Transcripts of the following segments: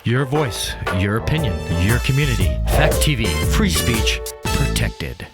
Your voice, your opinion, your community. Fact TV, free speech protected.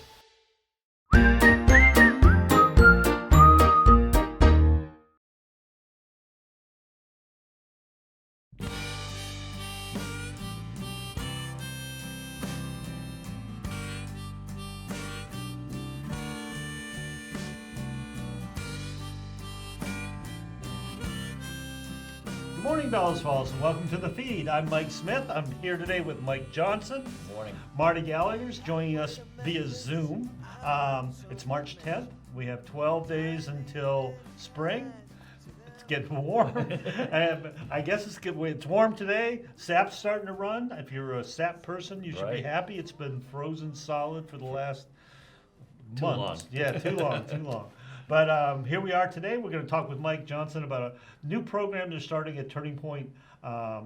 Good morning, Bellows Falls, and welcome to the feed. I'm Mike Smith. I'm here today with Mike Johnson. Good morning. Marty Gallagher's joining us via Zoom. It's March 10th. We have 12 days until spring. It's getting warm. And I guess it's warm today. Sap's starting to run. If you're a sap person, you should be happy. It's been frozen solid for the last month. Long. Yeah, too long. But here we are today. We're going to talk with Mike Johnson about a new program they're starting at Turning Point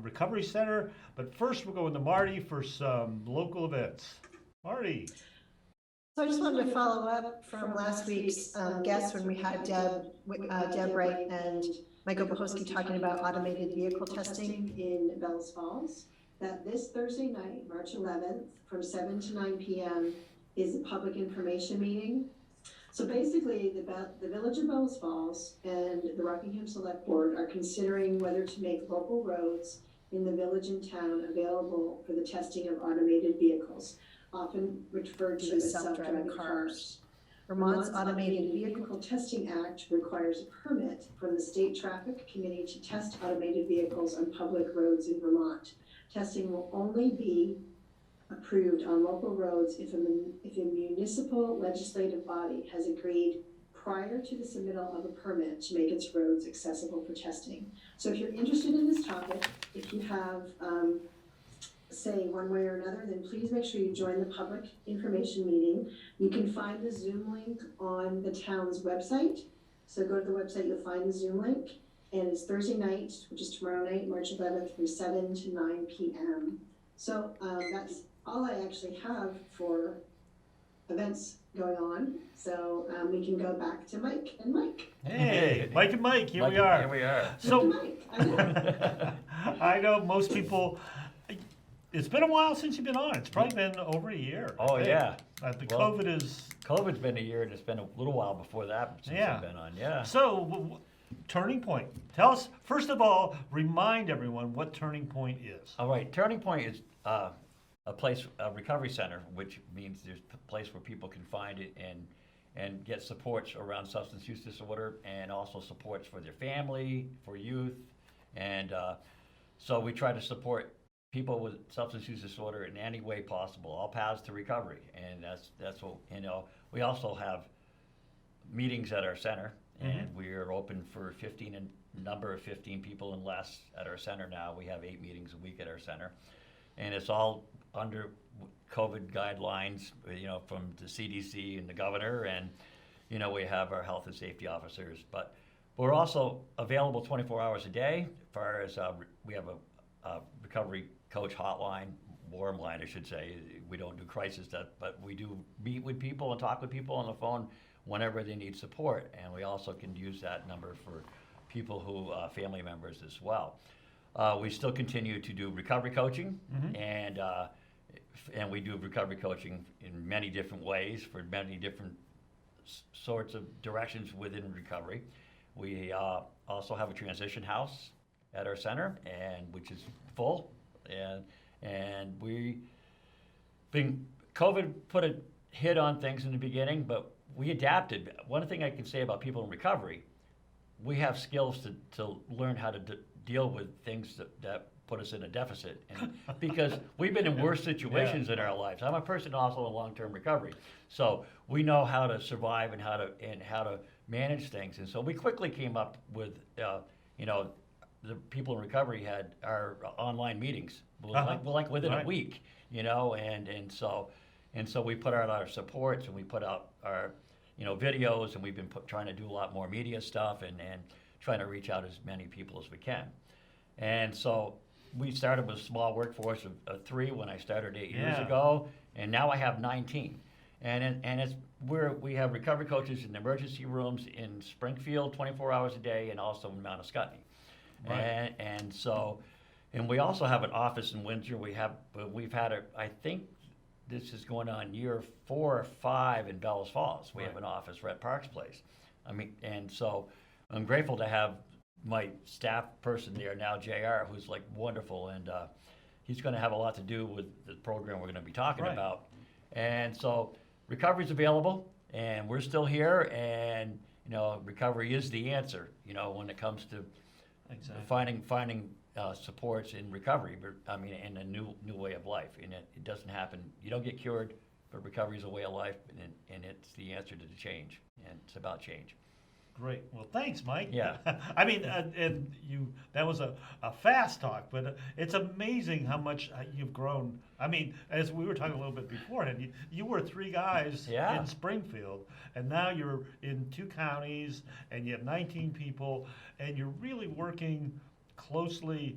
Recovery Center. But first, we're going to Marty for some local events. Marty. So I just wanted to follow up from last week's guest when we had Deb Wright and Michael Bohosky talking about automated vehicle testing in Bellows Falls. That this Thursday night, March 11th, from 7 to 9 p.m. is a public information meeting. So basically, the Village of Bellows Falls and the Rockingham Select Board are considering whether to make local roads in the village and town available for the testing of automated vehicles, often referred to as self-driving cars. Vermont's Automated Vehicle Testing Act requires a permit from the State Traffic Committee to test automated vehicles on public roads in Vermont. Testing will only be approved on local roads if a municipal legislative body has agreed prior to the submittal of a permit to make its roads accessible for testing. So if you're interested in this topic, if you have say one way or another, then please make sure you join the public information meeting. You can find the Zoom link on the town's website. So go to the website, you'll find the Zoom link, and it's Thursday night, which is tomorrow night, March 11th, from 7 to 9 p.m. So that's all I actually have for events going on. So we can go back to Mike and Mike. Hey, Mike and Mike, here we are. So, Mike, I know. I know most people, it's been a while since you've been on. It's probably been over a year. Oh, yeah. COVID's been a year, and it's been a little while before that since I've been on. Yeah. So, Turning Point. Tell us, first of all, remind everyone what Turning Point is. All right. Turning Point is a recovery center, which means there's a place where people can find it and get supports around substance use disorder, and also supports for their family, for youth, and so we try to support people with substance use disorder in any way possible, all paths to recovery, and that's what we also have meetings at our center, and we are open for 15 people and less at our center now. We have 8 meetings a week at our center, and it's all under COVID guidelines, from the CDC and the governor, and we have our health and safety officers, but we're also available 24 hours a day. As far as we have a recovery coach hotline, warm line, I should say. We don't do crisis stuff, but we do meet with people and talk with people on the phone whenever they need support, and we also can use that number for people who family members as well. We still continue to do recovery coaching, and we do recovery coaching in many different ways for many different sorts of directions within recovery. We also have a transition house at our center, which is full, and COVID put a hit on things in the beginning, but we adapted. One thing I can say about people in recovery, we have skills to learn how to deal with things that put us in a deficit, and because we've been in worse situations in our lives. I'm a person also in long-term recovery, so we know how to survive and how to manage things. And so we quickly came up with, the people in recovery had our online meetings, like within a week, and so we put out our supports, and we put out our videos, and we've been trying to do a lot more media stuff and trying to reach out as many people as we can. And so we started with a small workforce of 3 when I started 8 years ago, and now I have 19. And it's where we have recovery coaches in emergency rooms in Springfield 24 hours a day, and also in Mount Scottney. Right. And so And we also have an office in Windsor. We've had I think this is going on year 4 or 5 in Bellows Falls. We have an office right at Parks Place. I mean, and so I'm grateful to have my staff person there now, JR, who's like wonderful, and he's going to have a lot to do with the program we're going to be talking about. And so recovery's available, and we're still here, and recovery is the answer. When it comes to finding supports in recovery, but I mean, in a new way of life, and it doesn't happen. You don't get cured, but recovery is a way of life, and it's the answer to the change, and it's about change. Great. Well, thanks, Mike. Yeah. I mean, and that was a fast talk, but it's amazing how much you've grown. I mean, as we were talking a little bit beforehand, you were 3 guys in Springfield, and now you're in 2 counties, and you have 19 people, and you're really working closely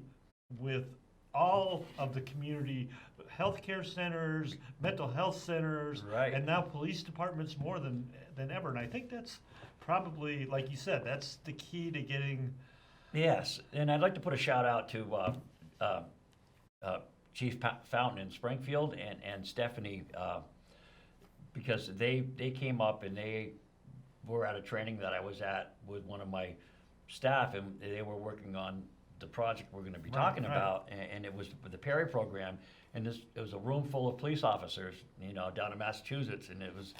with all of the community healthcare centers, mental health centers, and now police departments more than ever. And I think that's probably, like you said, that's the key to getting. Yes, and I'd like to put a shout out to Chief Fountain in Springfield and Stephanie, because they came up and they were at a training that I was at with one of my staff, and they were working on the project we're going to be talking about, and it was the Perry program, and it was a room full of police officers, down in Massachusetts, and it was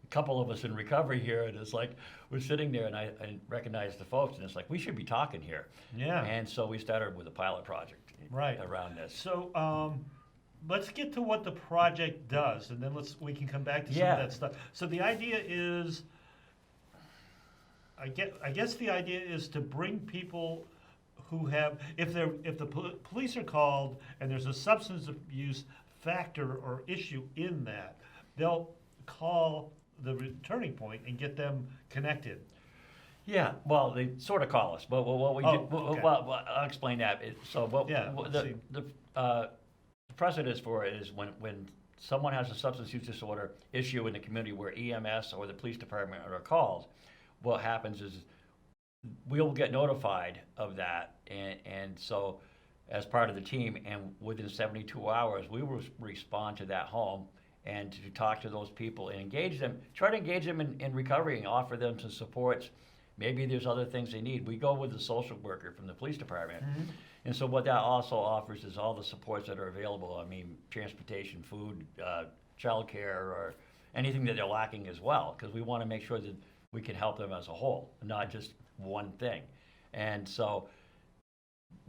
a couple of us in recovery here, and it's like we're sitting there, and I recognized the folks, and it's like we should be talking here. Yeah. And so we started with a pilot project around this. So let's get to what the project does, and then we can come back to some of that stuff. So the idea is, I guess the idea is to bring people who have, if the police are called and there's a substance abuse factor or issue in that, they'll call the turning point and get them connected. Yeah, well, they sort of call us, but what we do, well, I'll explain that. The precedence for it is when someone has a substance use disorder issue in the community where EMS or the police department are called, what happens is we'll get notified of that, and so as part of the team, and within 72 hours, we will respond to that home and to talk to those people and engage them, try to engage them in recovery and offer them some supports. Maybe there's other things they need. We go with the social worker from the police department. Mm-hmm. And so what that also offers is all the supports that are available. I mean, transportation, food, childcare, or anything that they're lacking as well, because we want to make sure that we can help them as a whole, not just one thing. And so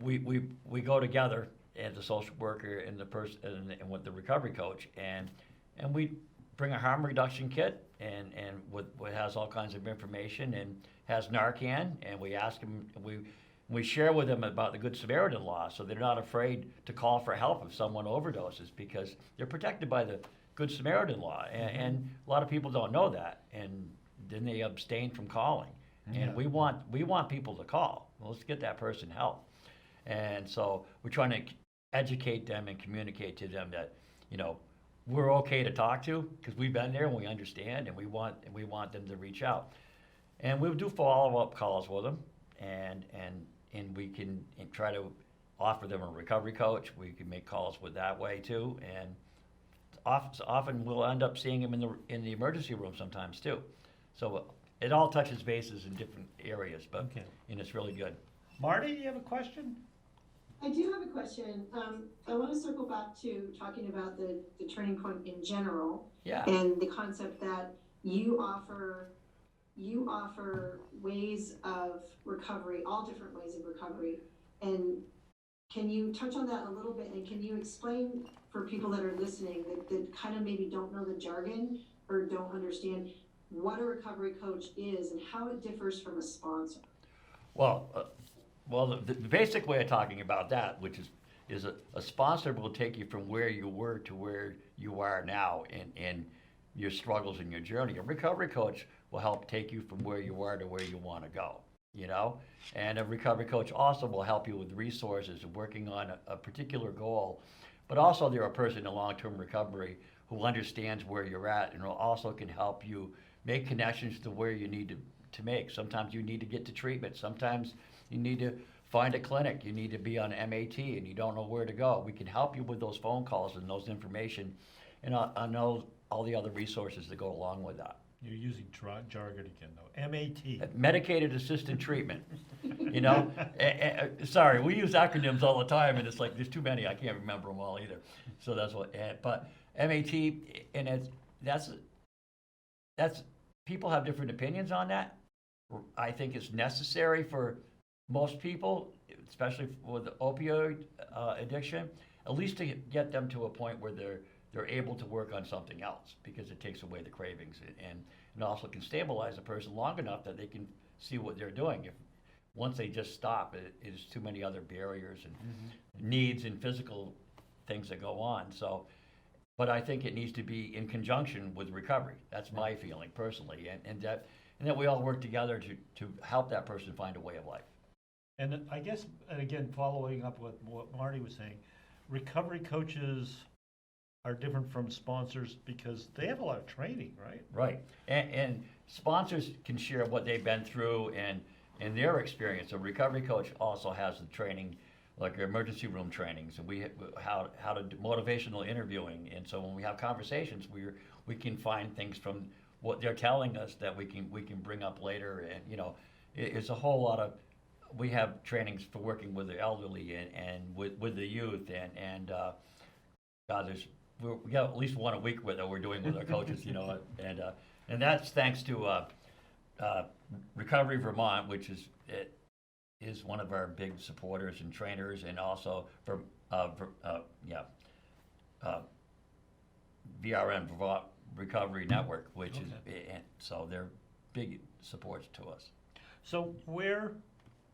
we go together as the social worker and the person and with the recovery coach, and we bring a harm reduction kit and what has all kinds of information and has Narcan, and we ask them, we share with them about the Good Samaritan law, so they're not afraid to call for help if someone overdoses, because they're protected by the Good Samaritan law, and a lot of people don't know that, and then they abstain from calling. And we want people to call. Well, let's get that person help. And so we're trying to educate them and communicate to them that, we're okay to talk to, because we've been there and we understand, and we want them to reach out. And we'll do follow-up calls with them, and we can try to offer them a recovery coach. We can make calls with that way too, and often we'll end up seeing them in the emergency room sometimes too. So it all touches bases in different areas, but and it's really good. Marty, you have a question? I do have a question. I want to circle back to talking about the turning point in general, and the concept that you offer ways of recovery, all different ways of recovery. And can you touch on that a little bit, and can you explain for people that are listening that kind of maybe don't know the jargon or don't understand what a recovery coach is and how it differs from a sponsor? Well, the basic way of talking about that, which is a sponsor will take you from where you were to where you are now in your struggles and your journey. A recovery coach will help take you from where you are to where you want to go, And a recovery coach also will help you with resources and working on a particular goal. But also they're a person in long-term recovery who understands where you're at and also can help you make connections to where you need to make. Sometimes you need to get to treatment. Sometimes you need to find a clinic, you need to be on MAT and you don't know where to go. We can help you with those phone calls and those information, and I know all the other resources that go along with that. You're using jargon again, though. MAT. Medicated assisted treatment, you know? Sorry, we use acronyms all the time, and it's like, there's too many, I can't remember them all either. So that's what, but MAT, and that's, people have different opinions on that. I think it's necessary for most people, especially with the opioid addiction, at least to get them to a point where they're able to work on something else, because it takes away the cravings and also can stabilize a person long enough that they can see what they're doing. If once they just stop, it is too many other barriers and needs and physical things that go on. So, but I think it needs to be in conjunction with recovery. That's my feeling personally, and that we all work together to help that person find a way of life. And I guess, and again, following up with what Marty was saying, recovery coaches are different from sponsors because they have a lot of training, right? Right, and sponsors can share what they've been through and their experience. A recovery coach also has the training, like emergency room trainings, and how to do motivational interviewing. And so when we have conversations, we can find things from what they're telling us that we can bring up later. And you know, it's a whole lot of. We have trainings for working with the elderly and with the youth and God, we got at least one a week that we're doing with our coaches, you know, and that's thanks to Recovery Vermont, which is one of our big supporters and trainers, and also for VRN, Vermont Recovery Network, which is, and so they're big supports to us. So where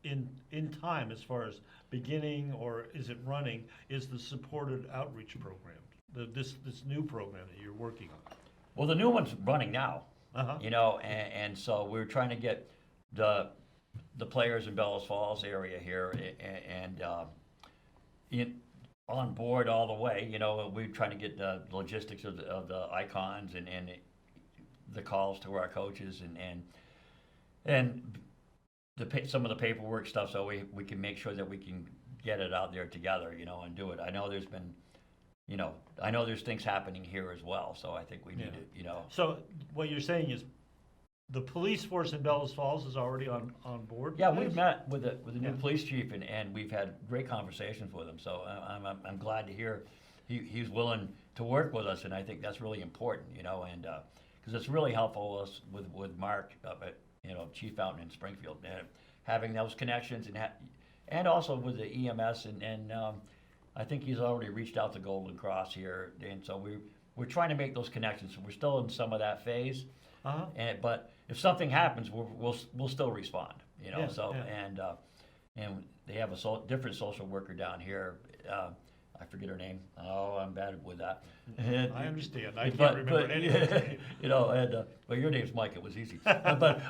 in time, as far as beginning or is it running, is the supported outreach program, this new program that you're working on? Well, the new one's running now, Uh-huh. you know, and so we're trying to get the players in Bellows Falls area here and on board all the way. You know, we're trying to get the logistics of the icons and the calls to our coaches and some of the paperwork stuff, so we can make sure that we can get it out there together, you know, and do it. I know there's been, you know, I know there's things happening here as well, so I think we need to, you know. So what you're saying is the police force in Bellows Falls is already on board? Yeah, we've met with the new police chief and we've had great conversations with him, so I'm glad to hear he's willing to work with us, and I think that's really important, you know, and because it's really helpful us with Mark up at, you know, Chief Fountain in Springfield, having those connections and also with the EMS and I think he's already reached out to Golden Cross here, and so we're trying to make those connections. So we're still in some of that phase, but if something happens, we'll still respond, you know. Yeah, so yeah. and they have a different social worker down here. I forget her name. Oh, I'm bad with that. I understand. I can't remember anything. You know, and well, your name's Mike. It was easy. but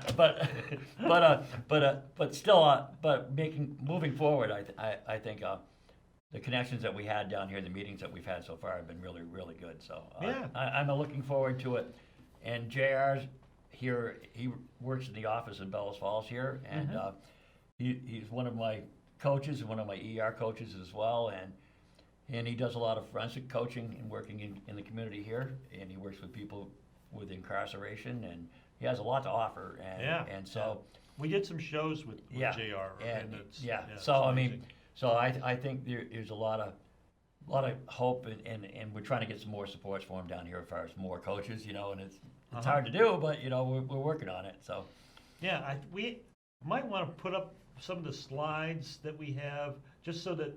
still, but moving forward, I think the connections that we had down here, the meetings that we've had so far, have been really, really good. So Yeah. I'm looking forward to it. And JR's here. He works in the office in Bellows Falls here, and he's one of my coaches and one of my ER coaches as well, and he does a lot of forensic coaching and working in the community here, and he works with people with incarceration, and he has a lot to offer. And so we did some shows with JR. And it's, so it's I amazing. mean, so I think there's a lot of hope, and we're trying to get some more supports for him down here as far as more coaches, you know, and it's hard to do, but you know, we're working on it. So yeah, we might want to put up some of the slides that we have, just so that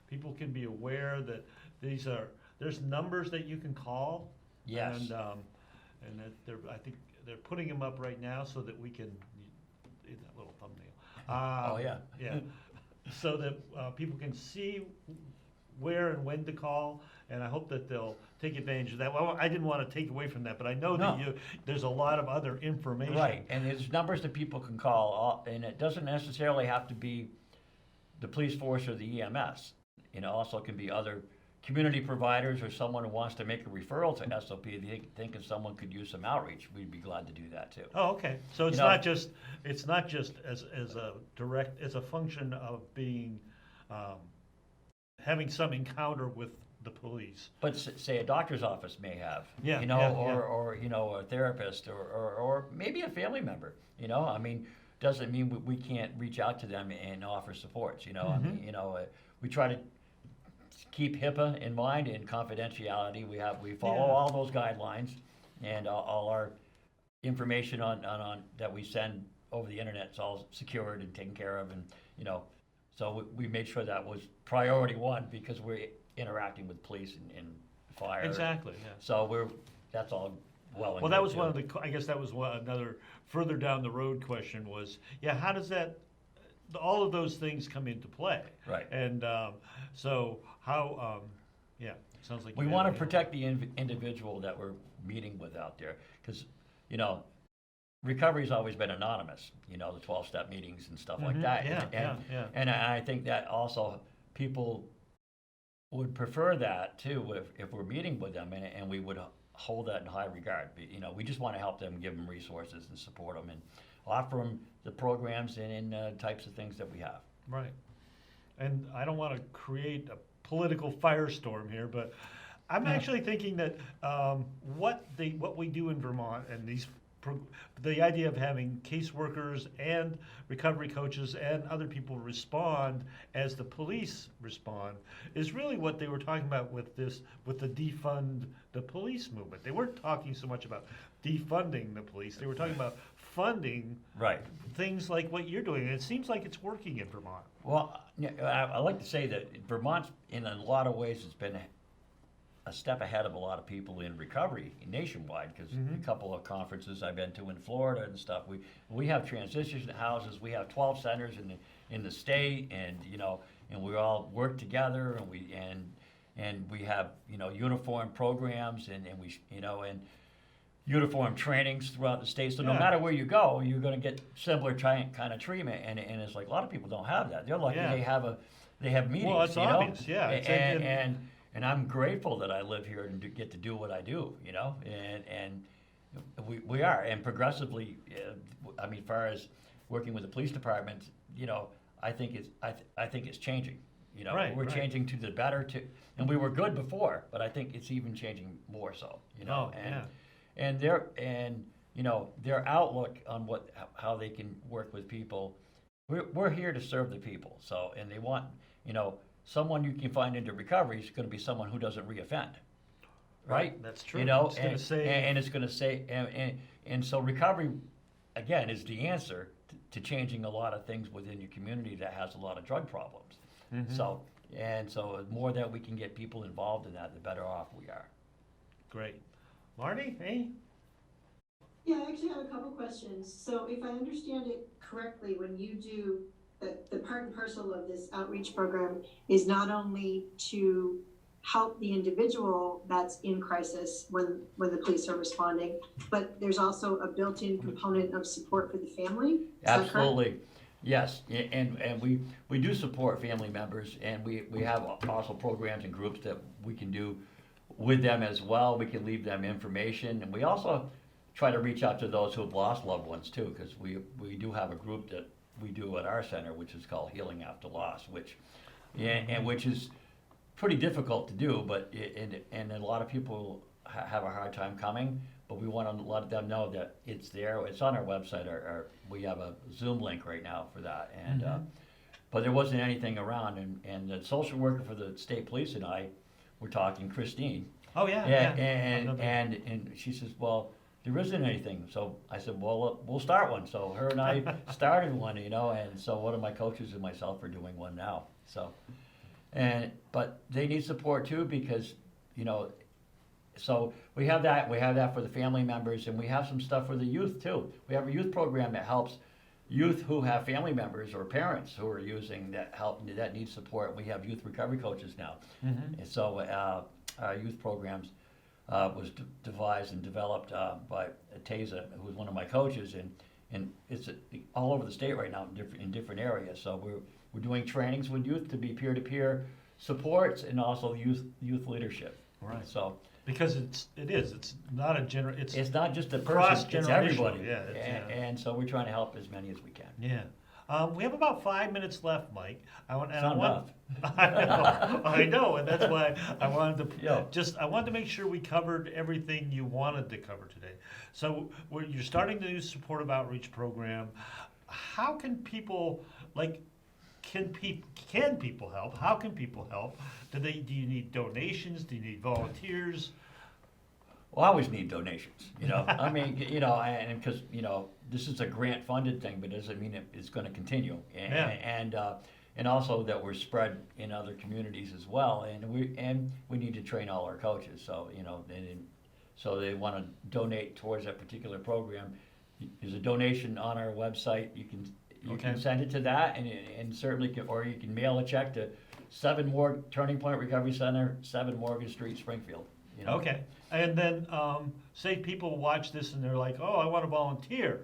people can be aware that there's numbers that you can call. Yes. And that I think they're putting them up right now so that we can, in that little thumbnail. Oh yeah. Yeah. So that people can see where and when to call, and I hope that they'll take advantage of that. Well, I didn't want to take away from that, but I know that there's a lot of other information. Right, and there's numbers that people can call, and it doesn't necessarily have to be the police force or the EMS. You know, also can be other community providers or someone who wants to make a referral to SOP, thinking someone could use some outreach, we'd be glad to do that too. Oh, okay. So it's You know- not just as a direct, as a function of being, having some encounter with the police. But say a doctor's office may have, Yeah, you know, yeah, or, yeah. or, you know, a therapist or maybe a family member, you know, I mean, doesn't mean we can't reach out to them and offer supports, you know, I mean, you know, we try to keep HIPAA in mind and confidentiality. We follow Yeah. all those guidelines, and all our information on that we send over the internet is all secured and taken care of, and, you know, so we made sure that was priority one because we're interacting with police and fire. Exactly, yeah. So that's all well and Well, that good, was too. one of the, I guess that was another further down the road question was, yeah, how does that, all of those things come into play? Right. And so how, yeah, sounds like. We you want have to a- protect the individual that we're meeting with out there, because, you know, recovery's always been anonymous, you know, the 12-step meetings and stuff like that. Yeah, And- yeah. And I think that also people would prefer that too, if we're meeting with them, and we would hold that in high regard. You know, we just want to help them, give them resources and support them and offer them the programs and types of things that we have. Right. And I don't want to create a political firestorm here, but I'm actually thinking that what we do in Vermont and the idea of having caseworkers and recovery coaches and other people respond as the police respond is really what they were talking about with the defund the police movement. They weren't talking so much about defunding the police. They were talking about funding Right. things like what you're doing. And it seems like it's working in Vermont. Well, yeah, I like to say that Vermont, in a lot of ways, has been a step ahead of a lot of people in recovery nationwide, because a couple of conferences I've been to in Florida and stuff, we have transition houses, we have 12 centers in the state, and, you know, and we all work together, and we have, you know, uniform programs and we, you know, and uniform trainings throughout the state. So no Yeah. matter where you go, you're going to get similar kind of treatment, and it's like a lot of people don't have that. They're lucky Yeah. they have meetings. Well, it's you know? obvious, yeah. It's- And I'm grateful that I live here and get to do what I do, you know, and we are, and progressively, I mean, as far as working with the police department, you know, I think it's changing, you know, Right, we're right. changing to the better too, and we were good before, but I think it's even changing more so, you know, Oh, yeah. and you know, their outlook on how they can work with people, we're here to serve the people, so, and they want, you know, someone you can find into recovery is going to be someone who doesn't reoffend, right? That's true. You know, It's gonna and, save- and it's going to say, and so recovery, again, is the answer to changing a lot of things within your community that has a lot of drug problems. So the more that we can get people involved in that, the better off we are. Great. Marty, hey? Yeah, I actually have a couple questions. So if I understand it correctly, when you do, the part and parcel of this outreach program is not only to help the individual that's in crisis when the police are responding, but there's also a built-in component of support for the family? Is that correct? Absolutely, yes, and we do support family members, and we have also programs and groups that we can do with them as well. We can leave them information, and we also try to reach out to those who have lost loved ones too, because we do have a group that we do at our center, which is called Healing After Loss, which is pretty difficult to do, but and a lot of people have a hard time coming, but we want to let them know that it's there. It's on our website. We have a Zoom link right now for that, and but there wasn't anything around, and the social worker for the state police and I were talking, Christine. Oh, yeah. And she says, well, there isn't anything. So I said, well, we'll start one. So her and I started one, you know, and so one of my coaches and myself are doing one now. So, but they need support too, because, you know, so we have that for the family members, and we have some stuff for the youth too. We have a youth program that helps youth who have family members or parents who are using that need support. We have youth recovery coaches now. And so our youth programs was devised and developed by Teza, who was one of my coaches, and it's all over the state right now in different areas. So we're doing trainings with youth to be peer-to-peer supports and also youth leadership. Right. So Because it's not it's not just a person, cross-generational, it's everybody. yeah, it's, And so we're trying to help as many as we can. yeah. We have about 5 minutes left, Mike. It's not enough. I know, and that's why I wanted to Yeah. I wanted to make sure we covered everything you wanted to cover today. So you're starting the new supportive outreach program. How can people can people help? How can people help? Do you need donations? Do you need volunteers? Well, I always need donations, I mean, and because, this is a grant funded thing, but doesn't mean it's going to continue. And also that we're spread in other communities as well. And we need to train all our coaches. So, so they want to donate towards that particular program. There's a donation on our website. You can send it to that and certainly or you can mail a check to Turning Point Recovery Center, 7 Morgan Street, Springfield. Okay. And then, say people watch this and they're like, oh, I want to volunteer.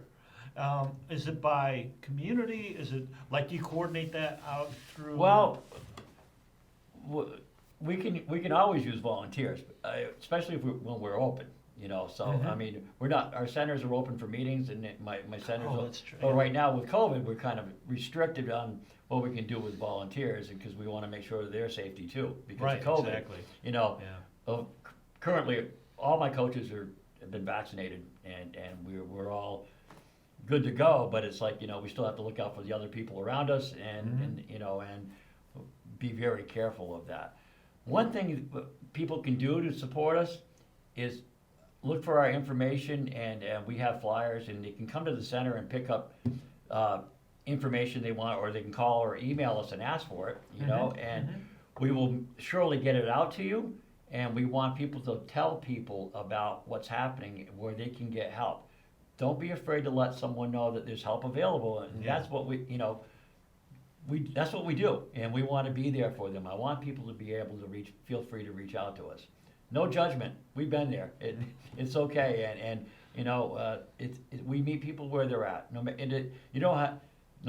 Is it by community? Is it do you coordinate that out through? Well, we can always use volunteers, especially when we're open. So I mean, our centers are open for meetings, and my centers. Oh, that's true. But right now with COVID, we're kind of restricted on what we can do with volunteers, because we want to make sure their safety too, because of COVID. Exactly. Currently, all my coaches have been vaccinated, and we're all good to go. But it's we still have to look out for the other people around us, and be very careful of that. One thing people can do to support us is look for our information, and we have flyers, and they can come to the center and pick up information they want, or they can call or email us and ask for it, and we will surely get it out to you. And we want people to tell people about what's happening, where they can get help. Don't be afraid to let someone know that there's help available, and that's what that's what we do, and we want to be there for them. I want people to be able to feel free to reach out to us. No judgment. We've been there. It's okay, and we meet people where they're at. No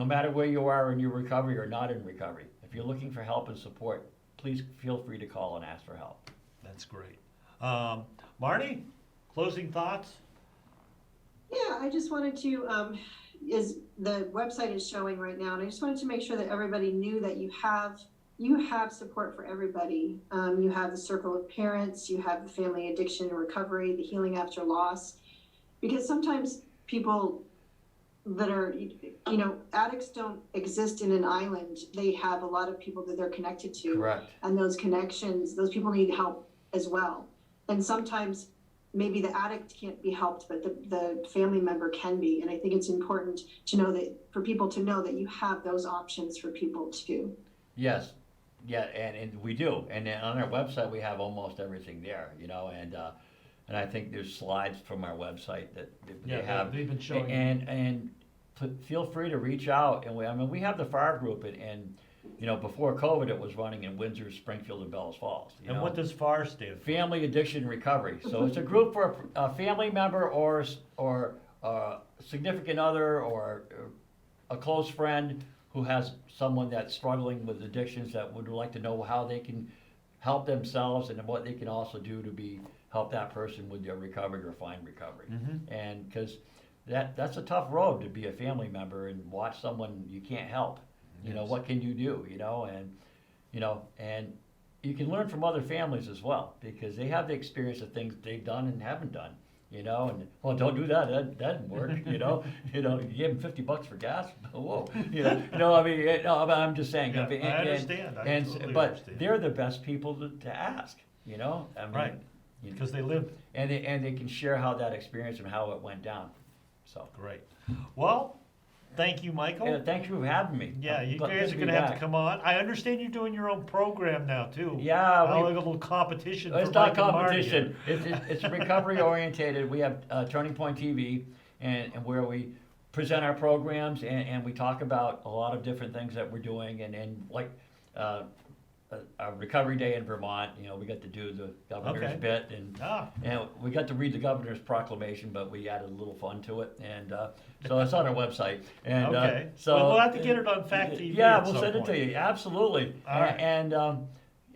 matter where you are in your recovery or not in recovery. If you're looking for help and support, please feel free to call and ask for help. That's great. Marnie, closing thoughts? Yeah, I just wanted to, the website is showing right now, and I just wanted to make sure that everybody knew that you have support for everybody. You have the circle of parents, you have the family addiction and recovery, the healing after loss, because sometimes people that are, addicts don't exist in an island. They have a lot of people that they're connected to. Correct. And those connections, those people need help as well. And sometimes maybe the addict can't be helped, but the family member can be. And I think it's important to know that, for people to know that you have those options for people too. Yes. Yeah, and we do. And then on our website, we have almost everything there, and I think there's slides from our website that they have. They've been showing. And feel free to reach out. And we have the FAR group, and before COVID, it was running in Windsor, Springfield, and Bellows Falls. And what does FAR stand for? Family Addiction Recovery. So it's a group for a family member or a significant other or a close friend who has someone that's struggling with addictions, that would like to know how they can help themselves and what they can also do to help that person with their recovery or find recovery. And because that's a tough road to be a family member and watch someone you can't help. What can you do? And you can learn from other families as well, because they have the experience of things they've done and haven't done. And don't do that. That doesn't work. You gave them $50 for gas. Whoa. I'm just saying. Yeah, I understand. I totally but understand. they're the best people to ask. Right. Because they lived. And they can share how that experience and how it went down. So Great. Well, thank you, Michael. yeah, thank you for having me. Yeah, you Good guys to are be going to have to back. come on. I understand you're doing your own program now, too. Yeah, Like a little competition it's for not Mike and Marty. competition. It's recovery orientated. We have Turning Point TV, and where we present our programs, and we talk about a lot of different things that we're doing, and like our recovery day in Vermont. We got to do the governor's Okay. bit, and we got to read the governor's proclamation, but we added a little fun to it, and so it's on our website. And Okay. so Well, we'll have to get it on Fact TV Yeah, at we'll some send it point. to you. Absolutely. All right. And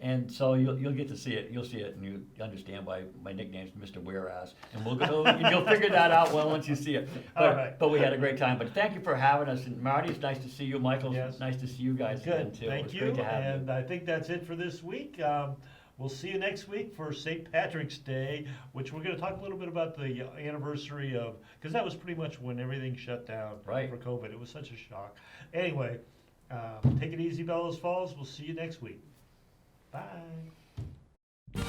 And so you'll get to see it. You'll see it, and you understand why my nickname's Mr. Whereas. And you'll figure that out well once you see it. All right. But we had a great time. But thank you for having us. And Marty, it's nice to see you. Michael, Yes. it's nice to see you guys again Good, too. thank It's you. great to have And you. I think that's it for this week. We'll see you next week for St. Patrick's Day, which we're going to talk a little bit about the anniversary of, because that was pretty much when everything shut down Right. for COVID. It was such a shock. Anyway, take it easy, Bellows Falls. We'll see you next week. Bye.